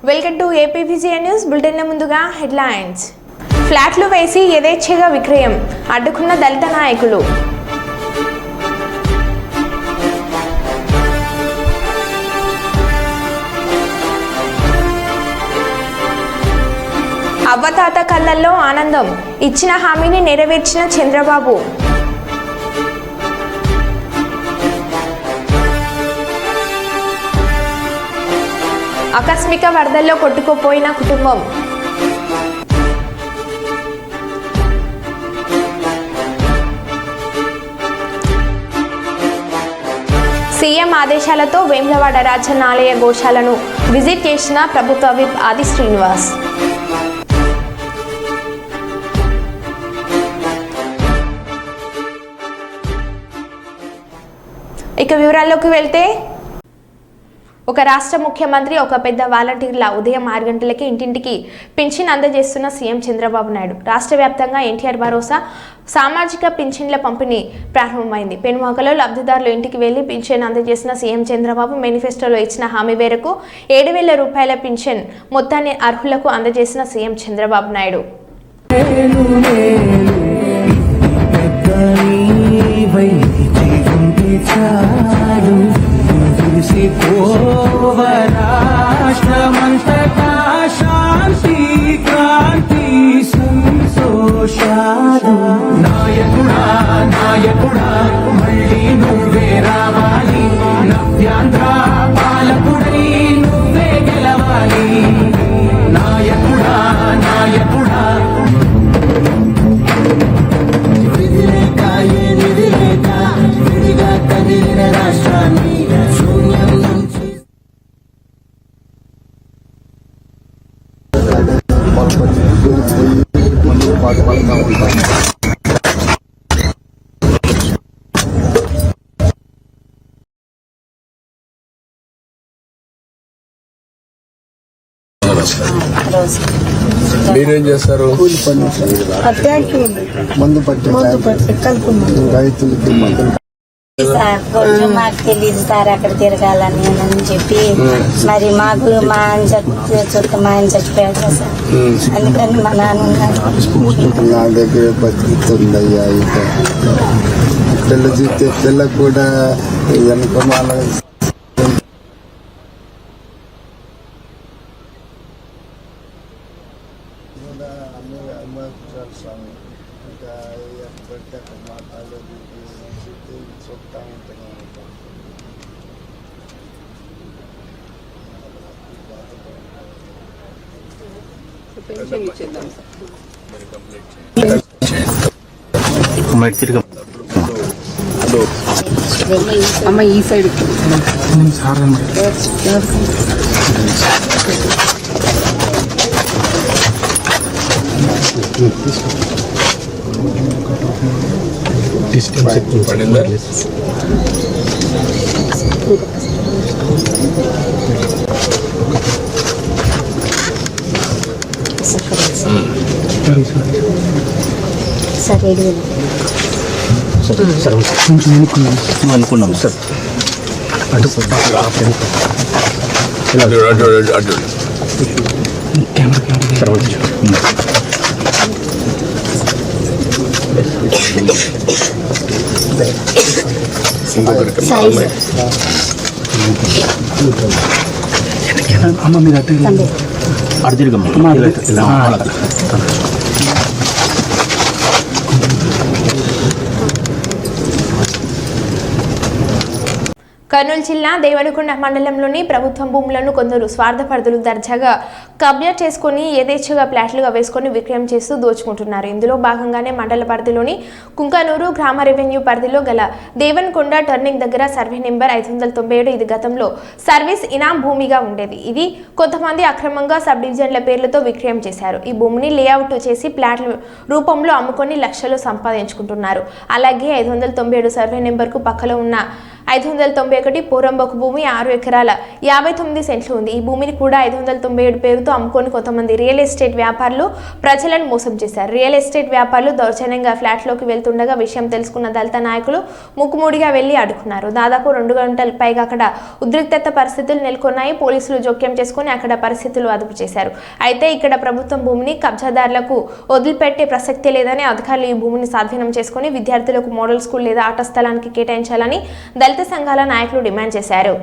Welcome to APVGI news bulletin. ముందుగా headlines. ఫ్లాట్లు వేసి యథేచ్ఛగా విక్రయం అడ్డుకున్న దళిత నాయకులు. అవ్వతాత కళ్ళల్లో ఆనందం, ఇచ్చిన హామీని నెరవేర్చిన చంద్రబాబు. ఆకస్మిక వరదల్లో కొట్టుకుపోయిన కుటుంబం. సీఎం ఆదేశాలతో వేములవాడ రాజన్న ఆలయ గోశాలను విజిట్ చేసిన ప్రభుత్వ విప్ ఆది శ్రీనివాస్. ఇక వివరాల్లోకి వెళ్తే, ఒక రాష్ట్ర ముఖ్యమంత్రి ఒక పెద్ద వాలంటీర్ల ఉదయం 6 గంటలకి ఇంటింటికి పింఛన్ అందజేస్తున్న సీఎం చంద్రబాబు నాయుడు. రాష్ట్ర వ్యాప్తంగా ఎన్టీఆర్ భరోసా సామాజిక పింఛన్ల పంపిణీ ప్రారంభమైంది. పెనుమాకలో లబ్ధిదారులు ఇంటికి వెళ్లి పింఛన్ అందజేసిన సీఎం చంద్రబాబు మేనిఫెస్టోలో ఇచ్చిన హామీ మేరకు 7,000 రూపాయల పింఛన్ మొత్తాన్ని అర్హులకు అందజేసిన సీఎం చంద్రబాబు నాయుడు. రాష్ట్రమంతటా శాంతి క్రాంతి సంతోషాలు. నాయకుడా నాయకుడా మళ్ళీ నువ్వే రావాలి, నవ్యాంధ్ర పాలకుడై నువ్వే గెలవాలి. నాయకుడా నాయకుడా విధిలేక ఏ నిధిలేక విడిగా కదిలిన రాష్ట్రాన్ని మీరేం చేస్తారు? మందు పట్టి రైతులకి కొంచెం మాకు తెలియదు సార్ అక్కడ తిరగాలని అని చెప్పి, మరి మాకు మా ఆయన చచ్చిపోయారు కదా సార్, అందుకని మా నాన్న నా దగ్గర బతుకుతుందయ్యా. ఇక పిల్ల చూస్తే పిల్ల కూడా వెనకమాల అమ్మ ఈ సైడ్ అనుకున్నాం సార్. అమ్మ మీరు అటు తిరగమ్మ. కర్నూలు జిల్లా దేవనకొండ మండలంలోని ప్రభుత్వం భూములను కొందరు స్వార్థపరుదులు దర్జాగా కబ్జా చేసుకుని యథేచ్ఛగా ప్లాట్లుగా వేసుకుని విక్రయం చేస్తూ దోచుకుంటున్నారు. ఇందులో భాగంగానే మండల పరిధిలోని కుంకనూరు గ్రామ రెవెన్యూ పరిధిలో గల దేవనకొండ టర్నింగ్ దగ్గర సర్వే నెంబర్ 597 ఇది గతంలో సర్వీస్ ఇనాం భూమిగా ఉండేది. ఇది కొంతమంది అక్రమంగా సబ్ డివిజన్ల పేర్లతో విక్రయం చేశారు. ఈ భూమిని లేఅవుట్ చేసి ప్లాట్ల రూపంలో అమ్ముకొని లక్షలు సంపాదించుకుంటున్నారు. అలాగే 597 సర్వే నెంబర్కు పక్కలో ఉన్న 591 పోరంబోకు భూమి 6 ఎకరాల 59 సెంట్లు ఉంది. ఈ భూమిని కూడా 597 పేరుతో అమ్ముకొని కొంతమంది రియల్ ఎస్టేట్ వ్యాపారులు ప్రజలను మోసం చేశారు. రియల్ ఎస్టేట్ వ్యాపారులు దౌర్జన్యంగా ఫ్లాట్లోకి వెళ్తుండగా విషయం తెలుసుకున్న దళిత నాయకులు ముక్కుముడిగా వెళ్లి అడ్డుకున్నారు. దాదాపు 2 గంటల పైగా అక్కడ ఉద్రిక్తత పరిస్థితులు నెలకొన్నాయి. పోలీసులు జోక్యం చేసుకుని అక్కడ పరిస్థితులు అదుపు చేశారు. అయితే ఇక్కడ ప్రభుత్వం భూమిని కబ్జాదారులకు వదిలిపెట్టే ప్రసక్తే లేదని అధికారులు ఈ భూమిని స్వాధీనం చేసుకుని విద్యార్థులకు మోడల్ స్కూల్ లేదా ఆట స్థలానికి కేటాయించాలని దళిత సంఘాల నాయకులు డిమాండ్ చేశారు.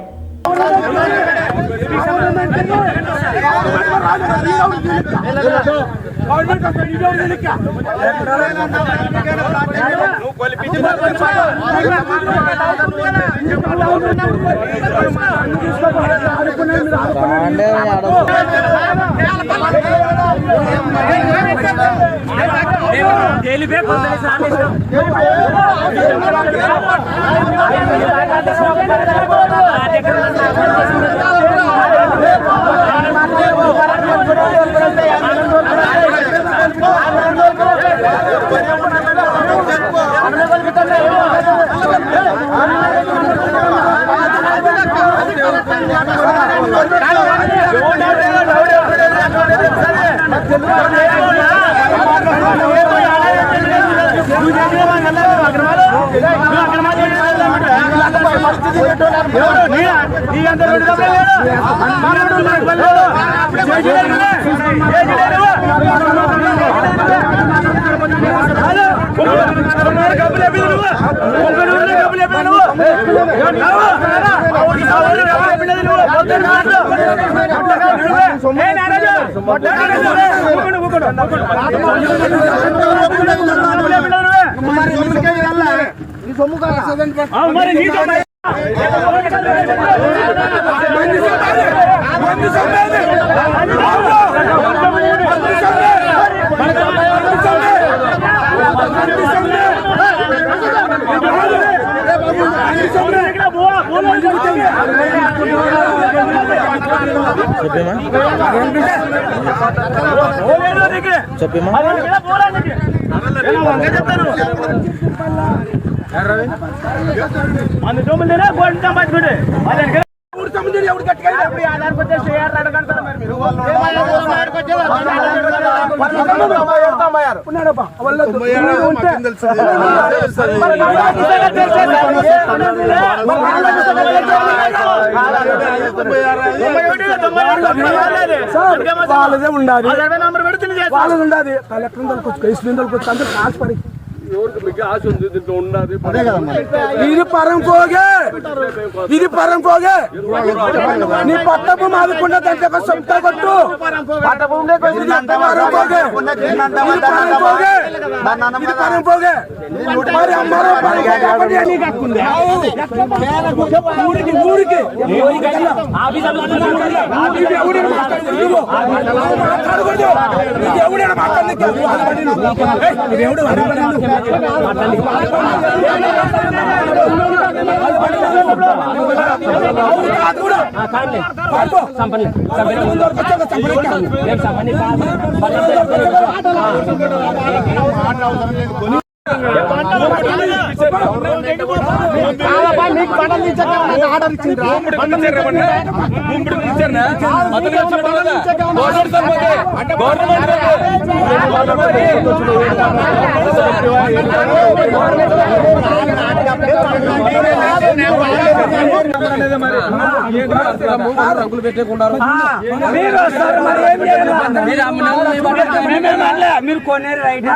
ఇది పరం పోగే నీ పట్టపు మాదుకున్న దాంట్లో ఒక సొంత కొట్టు మరి అమ్మారో ఊరికి రంగులు పెట్టేకున్నారు మీరు కొనే రైట్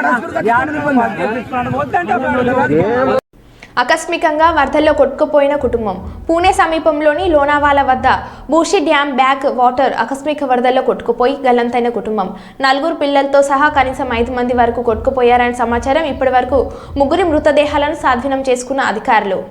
ఆకస్మికంగా వరదల్లో కొట్టుకుపోయిన కుటుంబం. పూణే సమీపంలోని లోనావాలా వద్ద బూషి డ్యామ్ బ్యాక్ వాటర్ ఆకస్మిక వరదల్లో కొట్టుకుపోయి గల్లంతైన కుటుంబం. 4 పిల్లలతో సహా కనీసం 5 మంది వరకు కొట్టుకుపోయారని సమాచారం. ఇప్పటి వరకు 3 మృతదేహాలను స్వాధీనం చేసుకున్న అధికారులు.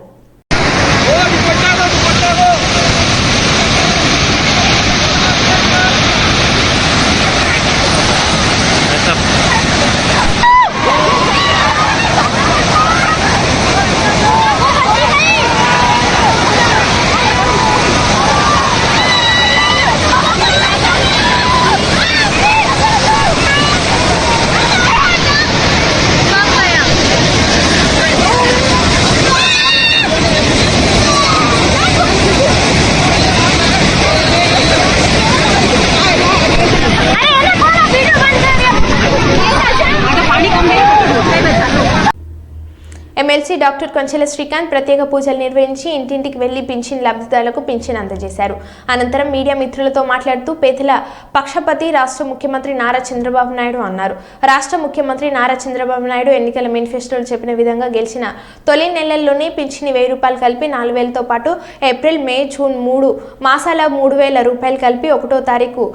ఎమ్మెల్సీ డాక్టర్ కొంచెల శ్రీకాంత్ ప్రత్యేక పూజలు నిర్వహించి ఇంటింటికి వెళ్లి పింఛన్ లబ్ధిదారులకు పింఛన్ అందజేశారు. అనంతరం మీడియా మిత్రులతో మాట్లాడుతూ పేదల పక్షపతి రాష్ట్ర ముఖ్యమంత్రి నారా చంద్రబాబు నాయుడు అన్నారు. రాష్ట్ర ముఖ్యమంత్రి నారా చంద్రబాబు నాయుడు ఎన్నికల మేనిఫెస్టోలో చెప్పిన విధంగా గెలిచిన తొలి నెలల్లోనే పింఛన్ 1000 రూపాయలు కలిపి 4000తో పాటు ఏప్రిల్, మే, జూన్ 3 మాసాల 3000 రూపాయలు కలిపి 1వ తారీఖు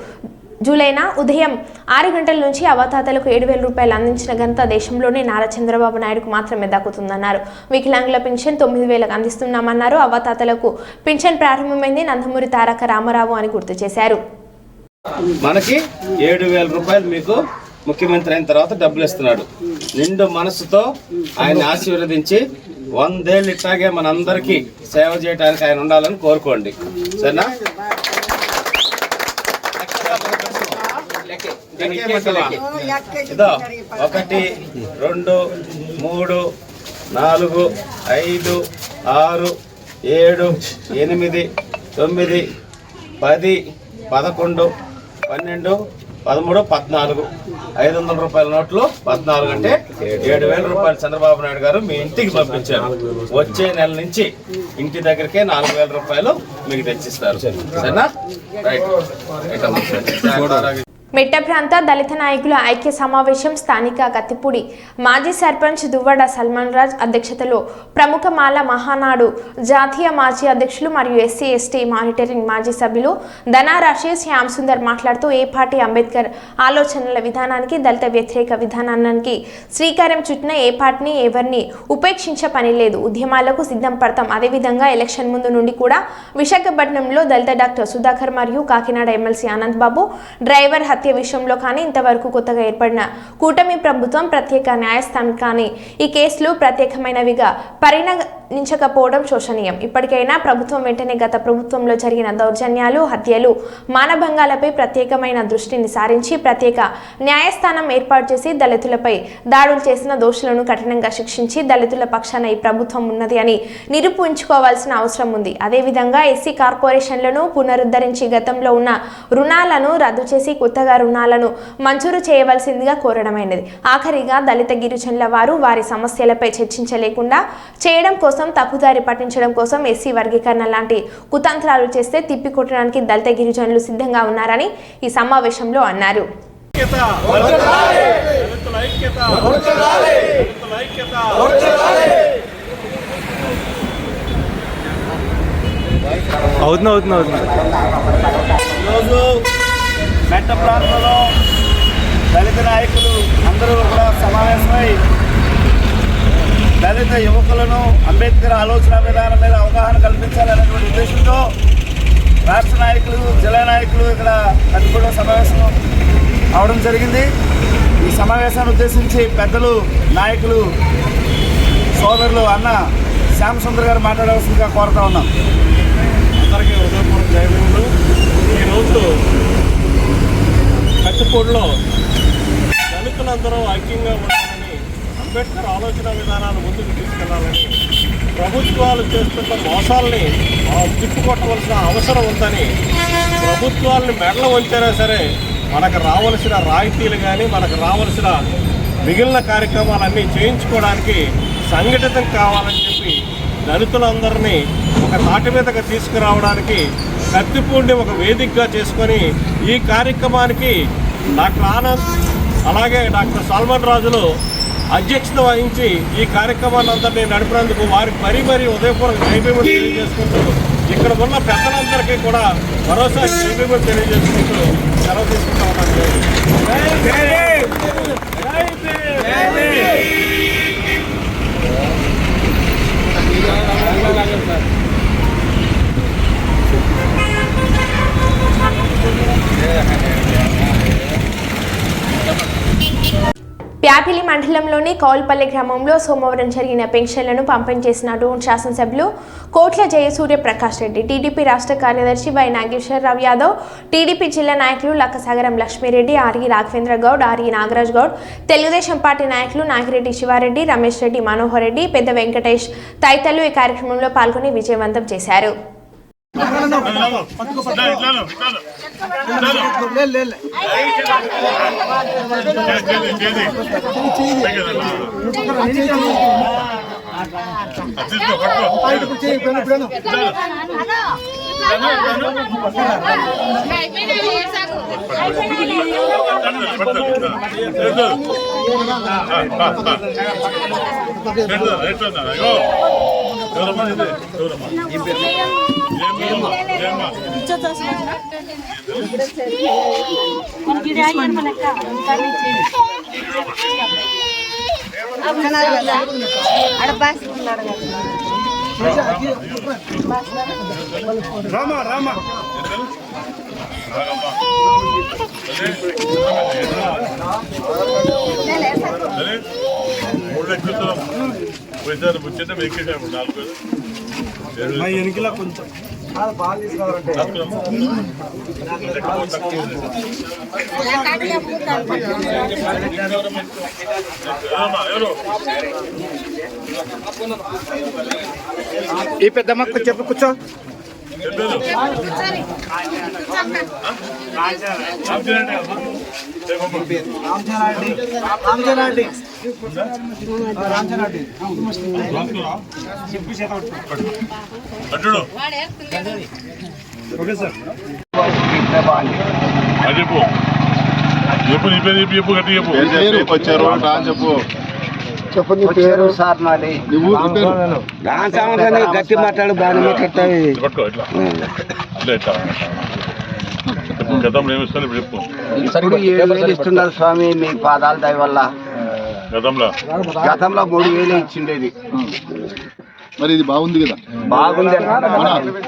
జూలైన ఉదయం 6 గంటల నుంచి అవతాతలకు 7000 రూపాయలు అందించిన ఘనత దేశంలోనే నారా చంద్రబాబు నాయుడుకు మాత్రమే దక్కుతుందన్నారు. వికలాంగుల పింఛన్ 9000 అందిస్తున్నామన్నారు. అవతాతలకు పింఛన్ ప్రారంభమైంది నందమూరి తారక రామారావు అని గుర్తు చేశారు. మనకి 7000 రూపాయలు మీకు ముఖ్యమంత్రి అయిన తర్వాత డబ్బులు ఇస్తున్నాడు. నిండు మనసుతో ఆయన ఆశీర్వదించి 100 ఏళ్ళు ఇట్లాగే మనందరికీ సేవ చేయడానికి ఆయన ఉండాలని కోరుకోండి. సరేనా? ఇదో 1 2 3 4 5 6 7 8 9 10 11 12 13 14 500 రూపాయల నోట్లు 14 అంటే 7000 రూపాయలు చంద్రబాబు నాయుడు గారు మీ ఇంటికి పంపించారు. వచ్చే నెల నుంచి ఇంటి దగ్గరికే 4000 రూపాయలు మీకు తెచ్చిస్తారు. సరేనా? రైట్. మెట్ట ప్రాంత దళిత నాయకుల ఐక్య సమావేశం స్థానిక కత్తిపూడి మాజీ సర్పంచ్ దువ్వడ సల్మాన్ రాజ్ అధ్యక్షతలో ప్రముఖ మాల మహానాడు జాతీయ మాజీ అధ్యక్షులు మరియు ఎస్సీ ఎస్టీ మానిటరింగ్ మాజీ సభ్యులు ధనారాశి శ్యామ్ సుందర్ మాట్లాడుతూ ఏ పార్టీ అంబేద్కర్ ఆలోచనల విధానానికి దళిత వ్యతిరేక విధానానికి శ్రీకారం చుట్టిన ఏ పార్టీని ఎవరిని ఉపేక్షించే పని లేదు. ఉద్యమాలకు సిద్ధం పడతాం. అదేవిధంగా ఎలక్షన్ ముందు నుండి కూడా విశాఖపట్నంలో దళిత డాక్టర్ సుధాకర్ మరియు కాకినాడ ఎమ్మెల్సీ ఆనంద్ బాబు డ్రైవర్ హత్య విషయంలో కానీ ఇంతవరకు కొత్తగా ఏర్పడిన కూటమి ప్రభుత్వం ప్రత్యేక న్యాయస్థానం కానీ ఈ కేసులు ప్రత్యేకమైనవిగా పరిగణించకపోవడం శోచనీయం. ఇప్పటికైనా ప్రభుత్వం వెంటనే గత ప్రభుత్వంలో జరిగిన దౌర్జన్యాలు, హత్యలు, మానభంగాలపై ప్రత్యేకమైన దృష్టిని సారించి ప్రత్యేక న్యాయస్థానం ఏర్పాటు చేసి దళితులపై దాడులు చేసిన దోషులను కఠినంగా శిక్షించి దళితుల పక్షాన ఈ ప్రభుత్వం ఉన్నది అని నిరూపించుకోవాల్సిన అవసరం ఉంది. అదేవిధంగా ఎస్సీ కార్పొరేషన్లను పునరుద్ధరించి గతంలో ఉన్న రుణాలను రద్దు చేసి కొత్తగా రుణాలను మంజూరు చేయవలసిందిగా కోరడమైనది. ఆఖరిగా దళిత గిరిజనుల వారి సమస్యలపై చర్చించలేకుండా చేయడం కోసం, తప్పుదారి పట్టించడం కోసం ఎస్సీ వర్గీకరణ లాంటి కుతంత్రాలు చేస్తే తిప్పికొట్టడానికి దళిత గిరిజనులు సిద్ధంగా ఉన్నారని ఈ సమావేశంలో అన్నారు. ఈరోజు మెట్ట ప్రాంతంలో దళిత నాయకులు అందరూ కూడా సమావేశమై దళిత యువకులను అంబేద్కర్ ఆలోచన విధానం మీద అవగాహన కల్పించాలనేటువంటి ఉద్దేశంతో రాష్ట్ర నాయకులు, జిల్లా నాయకులు ఇక్కడ కత్తిపూడిలో సమావేశం అవడం జరిగింది. ఈ సమావేశాన్ని ఉద్దేశించి పెద్దలు, నాయకులు, సోదరులు అన్న శ్యామ్ సుందర్ గారు మాట్లాడవలసిందిగా కోరుతా ఉన్నాం. అందరికీ హృదయపూర్వక జయములు. ఈరోజు కత్తిపూడిలో దళితులందరూ ఐక్యంగా ఉండాలని, అంబేద్కర్ ఆలోచన విధానాన్ని ముందుకు తీసుకెళ్లాలని, ప్రభుత్వాలు చేస్తున్న మోసాలని తిప్పుకొట్టవలసిన అవసరం ఉందని, ప్రభుత్వాలని మెడల వంచైనా సరే మనకు రావాల్సిన రాయితీలు కానీ మనకు రావాల్సిన మిగిలిన కార్యక్రమాలన్నీ చేయించుకోవడానికి సంఘటితం కావాలని చెప్పి దళితులందరినీ ఒక తాటి మీదకి తీసుకురావడానికి కత్తిపూడిని ఒక వేదికగా చేసుకొని ఈ కార్యక్రమానికి డాక్టర్ ఆనంద్ అలాగే డాక్టర్ సల్మాన్ రాజులు అధ్యక్షత వహించి ఈ కార్యక్రమాన్ని అందరినీ నడిపినందుకు వారికి మరీ ఉదయపూర్వక జైభీములు తెలియజేసుకుంటూ ఇక్కడ ఉన్న పెద్దలందరికీ కూడా మరోసారి జైభీములు తెలియజేసుకుంటూ సెలవు తీసుకుంటా ప్యాపిలి మండలంలోని కౌల్పల్లి గ్రామంలో సోమవారం జరిగిన పెన్షన్లను పంపిణీ చేసిన డోన్ శాసనసభ్యులు కోట్ల జయసూర్య ప్రకాష్ రెడ్డి, టీడీపీ రాష్ట్ర కార్యదర్శి వై నాగేశ్వరరావు యాదవ్, టీడీపీ జిల్లా నాయకులు Lakkasagaram Lakshmireddy, RE Raghavendra Goud, RE Nagaraj Goud, Telugu Desam party నాయకులు నాగిరెడ్డి శివారెడ్డి, రమేష్ రెడ్డి, మనోహర్ రెడ్డి, పెద్ద వెంకటేష్ తదితరులు ఈ కార్యక్రమంలో పాల్గొని విజయవంతం చేశారు. రామా రామా ఎనికిలా కొంచెం బాగా తీసుకోవాలంటే ఈ పెద్దమ్మ చెప్పు కూర్చో చెప్పు నీ పేరు సార్ నాది గట్టి మాట్లాడు బాగా ఇస్తున్నారు స్వామి మీ పాదాల దయ వల్ల. గతంలో 3,000 ఇచ్చిండేది. మరి ఇది బాగుంది కదా, బాగుంది.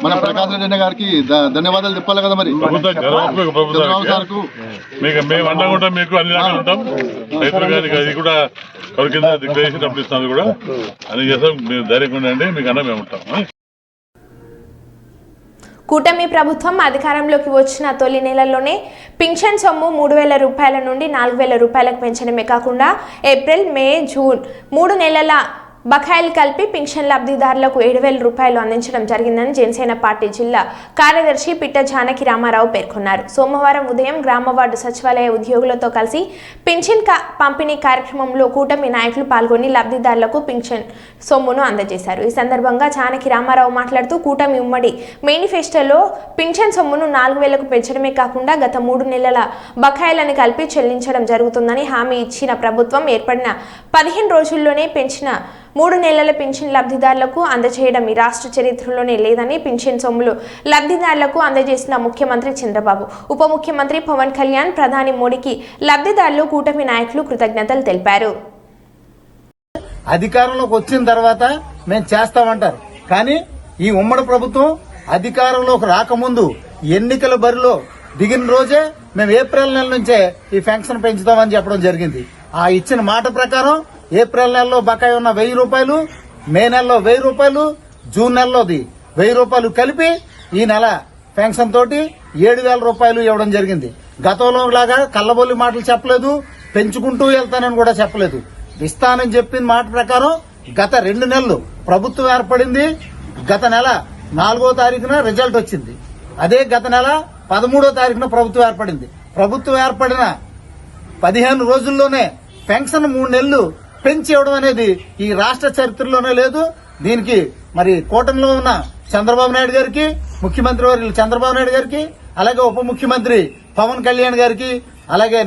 మన ప్రకాశ్ రెడ్డి గారికి ధన్యవాదాలు చెప్పాలి కదా. మరి మేము అండగా మీకు అన్ని రకాలు ఉంటాం. రైతులు గారికి అది కూడా ఎవరి కింద డిక్లరేషన్ డబ్బులు ఇస్తాం కూడా అని చేస్తాం. మీరు ధైర్యంగా ఉండండి, మీకు అన్న మేము ఉంటాం. కూటమి ప్రభుత్వం అధికారంలోకి వచ్చిన తొలి నెలల్లోనే పింఛన్ సొమ్ము 3,000 రూపాయల నుండి 4,000 రూపాయలకు పెంచడమే కాకుండా ఏప్రిల్, మే, జూన్ 3 నెలల బకాయిలు కలిపి పింఛన్ లబ్ధిదారులకు 7,000 రూపాయలు అందించడం జరిగిందని జనసేన పార్టీ జిల్లా కార్యదర్శి పిట్ట జానకి రామారావు పేర్కొన్నారు. సోమవారం ఉదయం గ్రామ వార్డు సచివాలయ ఉద్యోగులతో కలిసి పింఛన్ పంపిణీ కార్యక్రమంలో కూటమి నాయకులు పాల్గొని లబ్ధిదారులకు పింఛన్ సొమ్మును అందజేశారు. ఈ సందర్భంగా జానకి రామారావు మాట్లాడుతూ కూటమి ఉమ్మడి మేనిఫెస్టోలో పింఛన్ సొమ్మును 4,000కు పెంచడమే కాకుండా గత 3 నెలల బకాయిలను కలిపి చెల్లించడం జరుగుతుందని హామీ ఇచ్చిన ప్రభుత్వం ఏర్పడిన 15 రోజుల్లోనే పెంచిన 3 నెలల పింఛన్ లబ్ధిదారులకు అందజేయడం ఈ రాష్ట్ర చరిత్రలోనే లేదని పింఛన్ సొమ్ములు లబ్ధిదారులకు అందజేసిన ముఖ్యమంత్రి చంద్రబాబు, ఉప ముఖ్యమంత్రి పవన్ కళ్యాణ్, ప్రధాని మోడీకి లబ్ధిదారులు, కూటమి నాయకులు కృతజ్ఞతలు తెలిపారు. అధికారంలోకి వచ్చిన తర్వాత మేము చేస్తామంటారు, కానీ ఈ ఉమ్మడి ప్రభుత్వం అధికారంలోకి రాకముందు ఎన్నికల బరిలో దిగిన రోజే మేము ఏప్రిల్ నెల నుంచే ఈ పెన్షన్ పెంచుతామని చెప్పడం జరిగింది. ఆ ఇచ్చిన మాట ప్రకారం ఏప్రిల్ నెలలో బకాయి ఉన్న 1,000 రూపాయలు, మే నెలలో 1,000 రూపాయలు, జూన్ నెలలోది 1,000 రూపాయలు కలిపి ఈ నెల పెన్షన్ తోటి 7,000 రూపాయలు ఇవ్వడం జరిగింది. గతంలో లాగా కల్లబొల్లి మాటలు చెప్పలేదు, పెంచుకుంటూ వెళ్తానని కూడా చెప్పలేదు. ఇస్తానని చెప్పిన మాట ప్రకారం గత 2 నెలలు ప్రభుత్వం ఏర్పడింది. గత నెల 4వ తారీఖున రిజల్ట్ వచ్చింది. అదే గత నెల 13వ తారీఖున ప్రభుత్వం ఏర్పడింది. ప్రభుత్వం ఏర్పడిన 15 రోజుల్లోనే పెన్షన్ 3 నెలలు పెంచి ఇవ్వడం అనేది ఈ రాష్ట్ర చరిత్రలోనే లేదు. దీనికి మరి కూటమిలో ఉన్న చంద్రబాబు నాయుడు గారికి, ముఖ్యమంత్రి వర్యులు చంద్రబాబు నాయుడు గారికి, అలాగే ఉప ముఖ్యమంత్రి పవన్ కళ్యాణ్ గారికి, అలాగే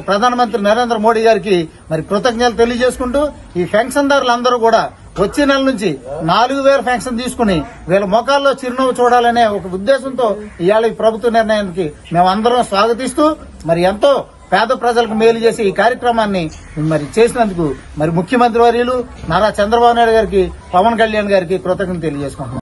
ప్రధానమంత్రి నరేంద్ర మోడీ గారికి మరి కృతజ్ఞతలు తెలియజేసుకుంటూ ఈ పెన్షన్దారులందరూ కూడా వచ్చే నెల నుంచి 4,000 పెన్షన్ తీసుకుని వీళ్ళ ముఖాల్లో చిరునవ్వు చూడాలనే ఒక ఉద్దేశంతో ఇవాళ ఈ ప్రభుత్వ నిర్ణయానికి మేమందరం స్వాగతిస్తూ మరి ఎంతో పేద ప్రజలకు మేలు చేసే ఈ కార్యక్రమాన్ని మరి చేసినందుకు మరి ముఖ్యమంత్రి వర్యులు నారా చంద్రబాబు నాయుడు గారికి, పవన్ కళ్యాణ్ గారికి కృతజ్ఞతలు తెలియజేసుకుంటున్నాం.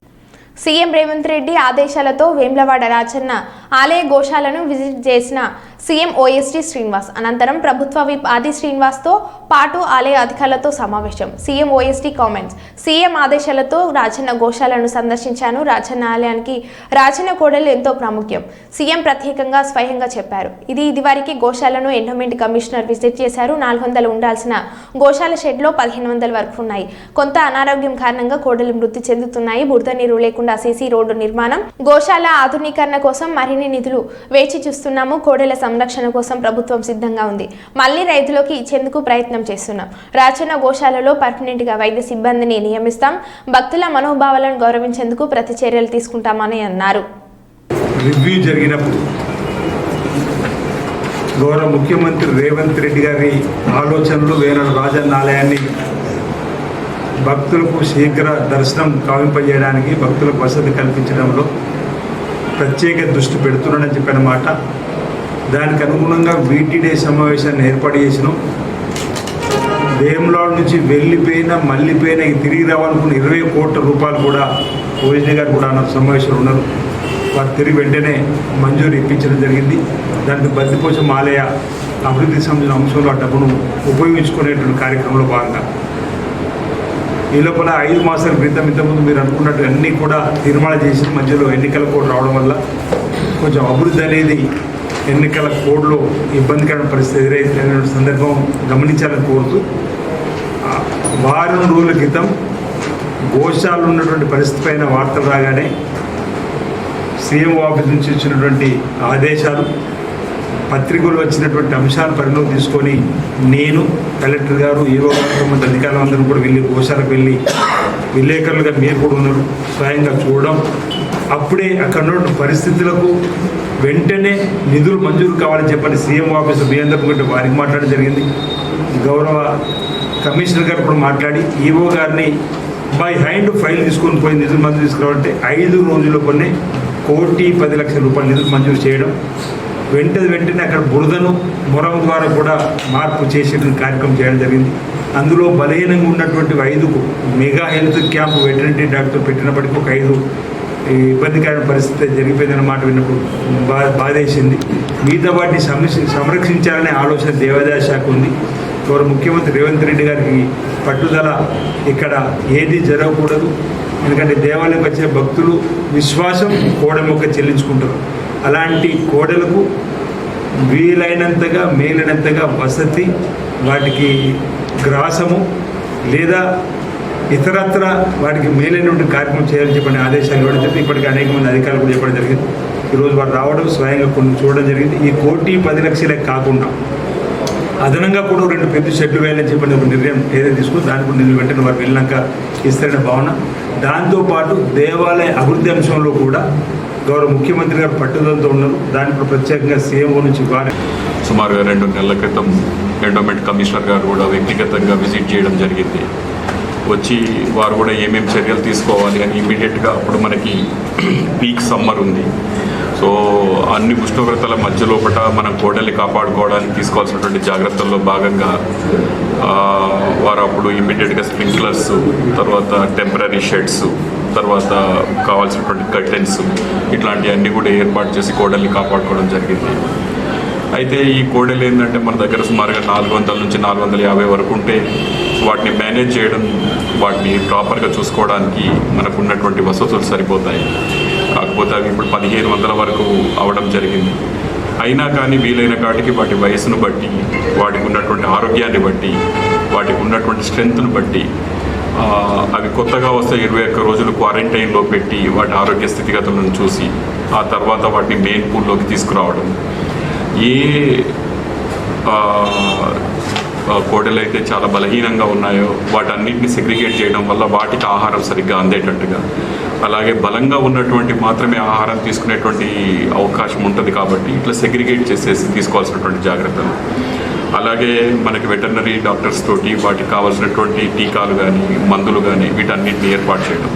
సీఎం రేవంత్ రెడ్డి ఆదేశాలతో వేములవాడ రాజన్న ఆలయ గోశాలను విజిట్ చేసిన సీఎం ఓఎస్టీ శ్రీనివాస్ అనంతరం ప్రభుత్వ విప్ ఆది శ్రీనివాస్తో పాటు ఆలయ అధికారులతో సమావేశం. CM OST comments. సీఎం ఆదేశాలతో రాజన్న గోశాలను సందర్శించాను. రాజన్న ఆలయానికి రాజన్న కోడలు ఎంతో ప్రాముఖ్యం. సీఎం ప్రత్యేకంగా స్వయంగా చెప్పారు. ఇదివరకు గోశాలను ఎండోమెంట్ కమిషనర్ విజిట్ చేశారు. 400 ఉండాల్సిన గోశాల షెడ్లో 1,500 వరకు ఉన్నాయి. కొంత అనారోగ్యం కారణంగా కోడలు మృతి చెందుతున్నాయి. బురద నీరు లేకుండా దేవనకొండ సీసీ రోడ్డు నిర్మాణం, గోశాల ఆధునీకరణ కోసం మరిన్ని నిధులు వేచి చూస్తున్నాము. కోడెల సంరక్షణ కోసం ప్రభుత్వం సిద్ధంగా ఉంది. మళ్లీ రైతులకు ఇచ్చేందుకు ప్రయత్నం చేస్తున్నాం. రాచన్న గోశాలలో పర్మనెంట్ గా వైద్య సిబ్బందిని నియమిస్తాం. భక్తుల మనోభావాలను గౌరవించేందుకు ప్రతి చర్యలు తీసుకుంటామని అన్నారు. రివ్యూ జరిగినప్పుడు గౌరవ ముఖ్యమంత్రి రేవంత్ రెడ్డి గారి ఆలోచనలు వేరే రాజన్న ఆలయాన్ని భక్తులకు శీఘ్ర దర్శనం కావింపజేయడానికి, భక్తులకు వసతి కల్పించడంలో ప్రత్యేక దృష్టి పెడుతున్నాడని చెప్పిన మాట. దానికి అనుగుణంగా వీటీడే సమావేశాన్ని ఏర్పాటు చేసినాం. వేములవాడ నుంచి మళ్ళీపోయిన తిరిగి రావాలనుకున్న 20 కోట్ల రూపాయలు కూడా ఓఎస్డీ గారు కూడా సమావేశంలో ఉన్నారు. వారు తిరిగి వెంటనే మంజూరు ఇప్పించడం జరిగింది. దానికి బద్దిపోచం ఆలయ అభివృద్ధికి సంబంధించిన అంశంలో ఆ డబ్బును ఉపయోగించుకునేటువంటి కార్యక్రమంలో భాగంగా ఈ లోపల 5 మాసాల క్రితం ఇంతకుముందు మీరు అనుకున్నట్టు అన్నీ కూడా తీర్మానం చేసిన మధ్యలో ఎన్నికల కోడ్ రావడం వల్ల కొంచెం అభివృద్ధి అనేది ఎన్నికల కోడ్లో ఇబ్బందికరమైన పరిస్థితి ఎదురైన సందర్భం గమనించాలని కోరుతూ వారం రోజుల క్రితం గోశాలలో ఉన్నటువంటి పరిస్థితి పైన వార్తలు రాగానే సీఎం ఆఫీస్ నుంచి ఇచ్చినటువంటి ఆదేశాలు, పత్రికలు వచ్చినటువంటి అంశాలను పరిగణలోకి తీసుకొని నేను, కలెక్టర్ గారు, ఈవో గారు, సంబంధిత అధికారులు అందరూ కూడా వెళ్ళి గోశాలకు వెళ్ళి విలేకరులుగా మీరు కూడా ఉన్నారు, స్వయంగా చూడడం, అప్పుడే అక్కడ ఉన్న పరిస్థితులకు వెంటనే నిధులు మంజూరు కావాలని చెప్పని సీఎం ఆఫీసు మీ అందరూ వారికి మాట్లాడడం జరిగింది. గౌరవ కమిషనర్ గారు కూడా మాట్లాడి ఈవో గారిని బై హ్యాండ్ ఫైల్ తీసుకొని పోయి నిధులు మంజూరు తీసుకురావాలంటే 5 రోజుల్లో కొన్ని 1,10,00,000 రూపాయలు నిధులు మంజూరు చేయడం, వెంటనే అక్కడ బురదను మొరం ద్వారా కూడా మార్పు చేసేటువంటి కార్యక్రమం చేయడం జరిగింది. అందులో బలహీనంగా ఉన్నటువంటి 5 mega health camp veterinary doctor పెట్టినప్పటికీ ఒక 5 ఇబ్బందికరమైన పరిస్థితి జరిగిపోయిందన్నమాట విన్నప్పుడు బాధేసింది. మిగతా వాటిని సంరక్షించాలనే ఆలోచన దేవాదాయ శాఖ ఉంది. గౌరవ ముఖ్యమంత్రి రేవంత్ రెడ్డి గారికి పట్టుదల ఇక్కడ ఏది జరగకూడదు. ఎందుకంటే దేవాలయం వచ్చే భక్తులు విశ్వాసం కోడెమొక్క చెల్లించుకుంటారు. అలాంటి కోడలకు వీలైనంతగా మేలైనంతగా వసతి, వాటికి గ్రాసము లేదా ఇతరత్ర వాటికి మేలైనటువంటి కార్యక్రమం చేయాలని చెప్పని ఆదేశాలు ఇవ్వడం జరిగింది. ఇప్పటికీ అనేక మంది అధికారులు కూడా చెప్పడం జరిగింది. ఈరోజు వారు రావడం స్వయంగా కొన్ని చూడడం జరిగింది. ఈ 1,10,00,000 కాకుండా అదనంగా కూడా 2 పెద్ద షెడ్లు వేయాలని చెప్పిన ఒక నిర్ణయం ఏదైతే తీసుకుని దానికి కూడా నిధులు వెంటనే వారు వెళ్ళినాక ఇస్తారనే భావన. దాంతోపాటు దేవాలయ అభివృద్ధి అంశంలో కూడా గౌరవ ముఖ్యమంత్రి గారు పట్టుదలతో ఉన్నారు. దానికి ప్రత్యేకంగా సీఎంఓ నుంచి వారి సుమారుగా 2 నెలల క్రితం ఎండోమెంట్ కమిషనర్ గారు కూడా వ్యక్తిగతంగా విజిట్ చేయడం జరిగింది. వచ్చి వారు కూడా ఏమేమి చర్యలు తీసుకోవాలి అని ఇమీడియట్గా అప్పుడు మనకి పీక్ సమ్మర్ ఉంది. సో అన్ని ఉష్ణోగ్రతల మధ్య లోపల మనం కోడల్ని కాపాడుకోవడానికి తీసుకోవాల్సినటువంటి జాగ్రత్తల్లో భాగంగా వారు అప్పుడు ఇమ్మీడియట్గా స్ప్రింక్లర్స్, తర్వాత టెంపరీ షెడ్స్, తర్వాత కావాల్సినటువంటి కర్టెన్స్ ఇట్లాంటివన్నీ కూడా ఏర్పాటు చేసి కోడల్ని కాపాడుకోవడం జరిగింది. అయితే ఈ కోడలు ఏంటంటే మన దగ్గర సుమారుగా 400 నుంచి 450 వరకు ఉంటే వాటిని మేనేజ్ చేయడం, వాటిని ప్రాపర్గా చూసుకోవడానికి మనకు ఉన్నటువంటి వసతులు సరిపోతాయి. కాకపోతే అవి ఇప్పుడు 1,500 వరకు అవడం జరిగింది. అయినా కానీ వీలైన కాటికి వాటి వయసును బట్టి, వాటికి ఉన్నటువంటి ఆరోగ్యాన్ని బట్టి, వాటికి ఉన్నటువంటి స్ట్రెంగ్త్ను బట్టి అవి కొత్తగా వస్తే 21 రోజులు క్వారంటైన్లో పెట్టి వాటి ఆరోగ్య స్థితిగతులను చూసి ఆ తర్వాత వాటిని మెయిన్ పూల్లోకి తీసుకురావడం. ఏ కోడలు అయితే చాలా బలహీనంగా ఉన్నాయో వాటన్నిటిని సెగ్రిగేట్ చేయడం వల్ల వాటికి ఆహారం సరిగ్గా అందేటట్టుగా, అలాగే బలంగా ఉన్నటువంటి మాత్రమే ఆహారం తీసుకునేటువంటి అవకాశం ఉంటుంది. కాబట్టి ఇట్లా సెగ్రిగేట్ చేసేసి తీసుకోవాల్సినటువంటి జాగ్రత్తలు, అలాగే మనకి వెటర్నరీ డాక్టర్స్ తోటి వాటికి కావాల్సినటువంటి టీకాలు కానీ మందులు కానీ వీటన్నిటిని ఏర్పాటు చేయడం.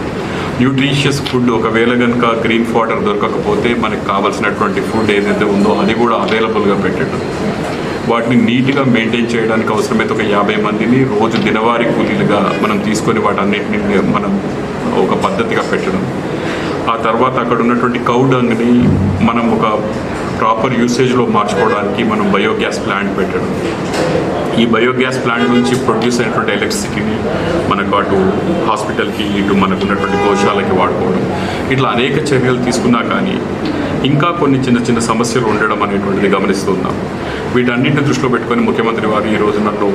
న్యూట్రిషియస్ ఫుడ్, ఒకవేళ కనుక గ్రీన్ ఫాడర్ దొరకకపోతే మనకి కావాల్సినటువంటి ఫుడ్ ఏదైతే ఉందో అది కూడా అవైలబుల్గా పెట్టడం. వాటిని నీట్గా మెయింటైన్ చేయడానికి అవసరమైతే ఒక 50 మందిని రోజు దినవారీ కూలీలుగా మనం తీసుకొని వాటన్నిటిని మనం ఒక పద్ధతిగా పెట్టడం. ఆ తర్వాత అక్కడ ఉన్నటువంటి కౌ డంగ్ని మనం ఒక ప్రాపర్ యూసేజ్లో మార్చుకోవడానికి మనం బయోగ్యాస్ ప్లాంట్ పెట్టడం. ఈ బయోగ్యాస్ ప్లాంట్ నుంచి ప్రొడ్యూస్ అయినటువంటి ఎలక్ట్రిసిటీని మనకు అటు హాస్పిటల్కి, ఇటు మనకు ఉన్నటువంటి గోశాలకి వాడుకోవడం. ఇట్లా అనేక చర్యలు తీసుకున్నా కానీ ఇంకా కొన్ని చిన్న చిన్న సమస్యలు ఉండడం అనేటువంటిది గమనిస్తున్నాం. వీటన్నింటిని దృష్టిలో పెట్టుకొని ముఖ్యమంత్రి వారు ఈ రోజు నన్ను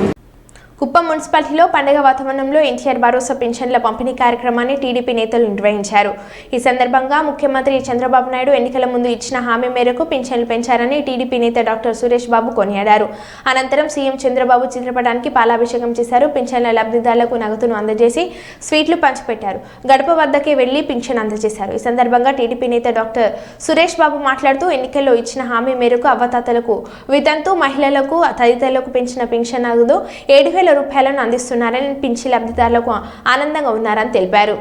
కుప్పం మున్సిపాలిటీలో పండుగ వాతావరణంలో ఎన్టీఆర్ భరోసా పెన్షన్ల పంపిణీ కార్యక్రమాన్ని టీడీపీ నేతలు నిర్వహించారు. ఈ సందర్భంగా ముఖ్యమంత్రి చంద్రబాబు నాయుడు ఎన్నికల ముందు ఇచ్చిన హామీ మేరకు పెన్షన్లు పెంచారని టీడీపీ నేత డాక్టర్ సురేష్ బాబు కొనియాడారు. అనంతరం సీఎం చంద్రబాబు చిత్రపటానికి పాలాభిషేకం చేశారు. పెన్షన్ల లబ్ధిదారులకు నగదును అందజేసి స్వీట్లు పంచిపెట్టారు. గడప వద్దకే వెళ్లి పెన్షన్ అందజేశారు. ఈ సందర్భంగా టీడీపీ నేత డాక్టర్ సురేష్ బాబు మాట్లాడుతూ ఎన్నికల్లో ఇచ్చిన హామీ మేరకు అవ్వతాతలకు, వితంతు మహిళలకు, తదితరులకు పెంచిన పెన్షన్ నగదు 7,000 రూపాయలను అందిస్తున్నారని, పింఛన్ లబ్ధిదారులకు ఆనందంగా ఉన్నారని తెలిపారు.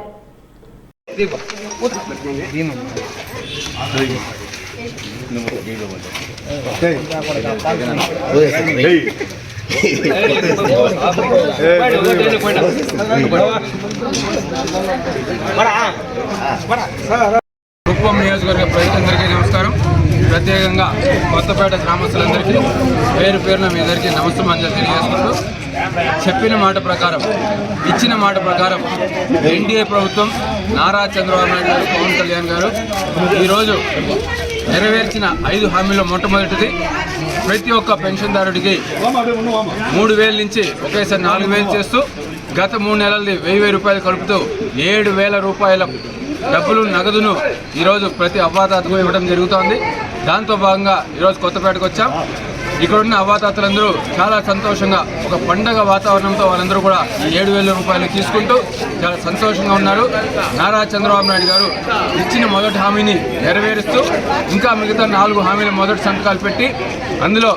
కుప్పం నియోజకవర్గ ప్రజలందరికీ నమస్కారం. ప్రత్యేకంగా కొత్తపేట గ్రామస్తులందరికీ పేరు పేరున మీ అందరికీ నమస్కారం తెలియజేసుకుంటూ, చెప్పిన మాట ప్రకారం, ఇచ్చిన మాట ప్రకారం ఎన్డీఏ ప్రభుత్వం నారా చంద్రబాబు నాయుడు గారు, పవన్ కళ్యాణ్ గారు ఈరోజు నెరవేర్చిన 5 హామీల్లో మొట్టమొదటిది ప్రతి ఒక్క పెన్షన్దారుడికి 3,000 నుంచి ఒకేసారి 4,000 చేస్తూ గత 3 నెలలది 1,000 రూపాయలు కలుపుతూ 7,000 రూపాయల డబ్బులు నగదును ఈరోజు ప్రతి అవ్వాతాతకు ఇవ్వడం జరుగుతోంది. దాంతో భాగంగా ఈరోజు కొత్తపేటకు వచ్చాం. ఇక్కడున్న అవ్వాతాతలందరూ చాలా సంతోషంగా, ఒక పండగ వాతావరణంతో వాళ్ళందరూ కూడా ఈ 7,000 రూపాయలు తీసుకుంటూ చాలా సంతోషంగా ఉన్నారు. నారా చంద్రబాబు నాయుడు గారు ఇచ్చిన మొదటి హామీని నెరవేరుస్తూ ఇంకా మిగతా 4 హామీల మొదటి సంతకాలు పెట్టి అందులో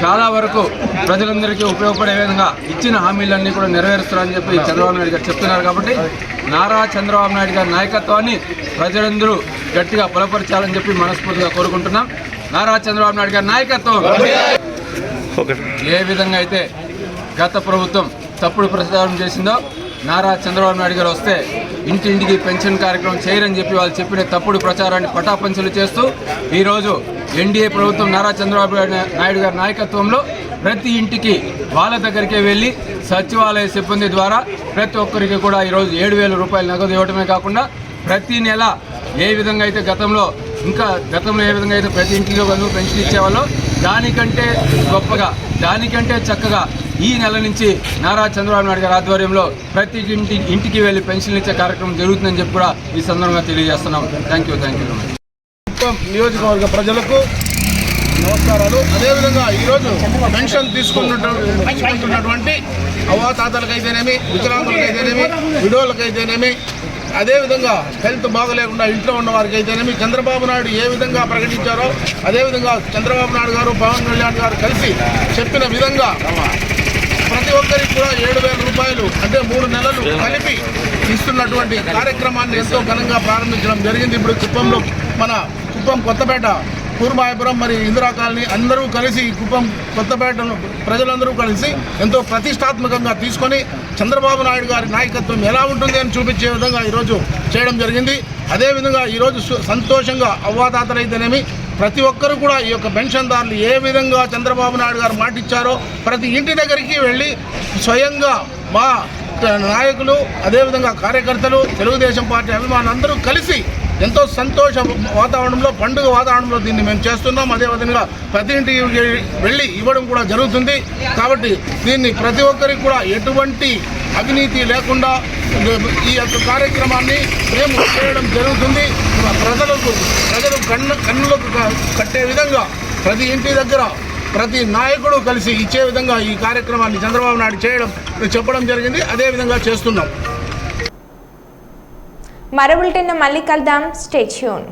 చాలా వరకు ప్రజలందరికీ ఉపయోగపడే విధంగా ఇచ్చిన హామీలన్నీ కూడా నెరవేరుస్తారని చెప్పి చంద్రబాబు నాయుడు గారు చెప్తున్నారు. కాబట్టి నారా చంద్రబాబు నాయుడు గారి నాయకత్వాన్ని ప్రజలందరూ గట్టిగా బలపరచాలని చెప్పి మనస్ఫూర్తిగా కోరుకుంటున్నాం. నారా చంద్రబాబు నాయుడు గారి నాయకత్వం. ఏ విధంగా అయితే గత ప్రభుత్వం తప్పుడు ప్రచారం చేసిందో, నారా చంద్రబాబు నాయుడు గారు వస్తే ఇంటింటికి పెన్షన్ కార్యక్రమం చేయరని చెప్పి వాళ్ళు చెప్పిన తప్పుడు ప్రచారాన్ని పటాపంచలు చేస్తూ ఈరోజు ఎన్డీఏ ప్రభుత్వం నారా చంద్రబాబు నాయుడు గారి నాయకత్వంలో ప్రతి ఇంటికి వాళ్ళ దగ్గరికే వెళ్ళి సచివాలయ సిబ్బంది ద్వారా ప్రతి ఒక్కరికి కూడా ఈరోజు 7,000 రూపాయలు నగదు ఇవ్వడమే కాకుండా ప్రతి నెల ఏ విధంగా అయితే గతంలో ఏ విధంగా అయితే ప్రతి ఇంటిలో పెన్షన్ ఇచ్చేవాళ్ళో దానికంటే గొప్పగా, దానికంటే చక్కగా ఈ నెల నుంచి నారా చంద్రబాబు నాయుడు గారి ఆధ్వర్యంలో ప్రతి ఇంటికి వెళ్ళి పెన్షన్లు ఇచ్చే కార్యక్రమం జరుగుతుందని చెప్పి కూడా ఈ సందర్భంగా తెలియజేస్తున్నాం. Thank you. నియోజకవర్గ ప్రజలకు నమస్కారాలు. అదేవిధంగా ఈరోజు పెన్షన్ తీసుకుంటున్నటువంటి అవ్వాతాతలకైతేనేమి, వికలాంగులకైతేనేమి, విడోలకైతేనేమి, అదేవిధంగా హెల్త్ బాగలేకుండా ఇంట్లో ఉన్న వారికి అయితేనేమి చంద్రబాబు నాయుడు ఏ విధంగా ప్రకటించారో అదేవిధంగా చంద్రబాబు నాయుడు గారు, పవన్ కళ్యాణ్ గారు కలిసి చెప్పిన విధంగా ప్రతి ఒక్కరికి కూడా 7,000 రూపాయలు అంటే 3 నెలలు కలిపి ఇస్తున్నటువంటి కార్యక్రమాన్ని ఎంతో ఘనంగా ప్రారంభించడం జరిగింది. ఇప్పుడు కుప్పం కొత్తపేట, కూర్మాయపురం, మరి ఇందిరా కాలనీ అందరూ కలిసి కుప్పం కొత్తపేటను ప్రజలందరూ కలిసి ఎంతో ప్రతిష్టాత్మకంగా తీసుకొని చంద్రబాబు నాయుడు గారి నాయకత్వం ఎలా ఉంటుంది అని చూపించే విధంగా ఈరోజు చేయడం జరిగింది. అదేవిధంగా ఈరోజు సంతోషంగా అవ్వాతాతలైతేనేమి ప్రతి ఒక్కరు కూడా ఈ యొక్క పెన్షన్దారులు ఏ విధంగా చంద్రబాబు నాయుడు గారు మాటిచ్చారో ప్రతి ఇంటి దగ్గరికి వెళ్ళి స్వయంగా మా నాయకులు, అదేవిధంగా కార్యకర్తలు, తెలుగుదేశం పార్టీ అభిమానులు అందరూ కలిసి ఎంతో సంతోష వాతావరణంలో, పండుగ వాతావరణంలో దీన్ని మేము చేస్తున్నాం. అదేవిధంగా ప్రతి ఇంటికి వెళ్ళి ఇవ్వడం కూడా జరుగుతుంది. కాబట్టి దీన్ని ప్రతి ఒక్కరికి కూడా ఎటువంటి అవినీతి లేకుండా ఈ యొక్క కార్యక్రమాన్ని మేము చేయడం జరుగుతుంది. ప్రజలు కన్నులకు కట్టే విధంగా ప్రతి ఇంటి దగ్గర ప్రతి నాయకుడు కలిసి ఇచ్చే విధంగా ఈ కార్యక్రమాన్ని చంద్రబాబు నాయుడు చెప్పడం జరిగింది. అదేవిధంగా చేస్తున్నాం. మరో బులెటిన్ మళ్ళీ కలుద్దాం. Stay tune.